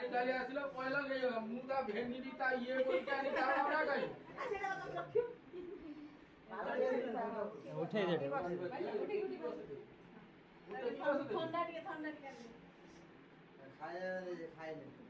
ଖାଲି କାଲି ଆସିଲ କହିଲ ମୁଁ ତା ଭେଣ୍ଡି ତା ଇଏ କରିକି ଆଣି ତା ନା କାଇଁ ଉଠେଇ ଦେ ଥଣ୍ଡା ଟିକେ ଖାଇବା ଖାଇଲେ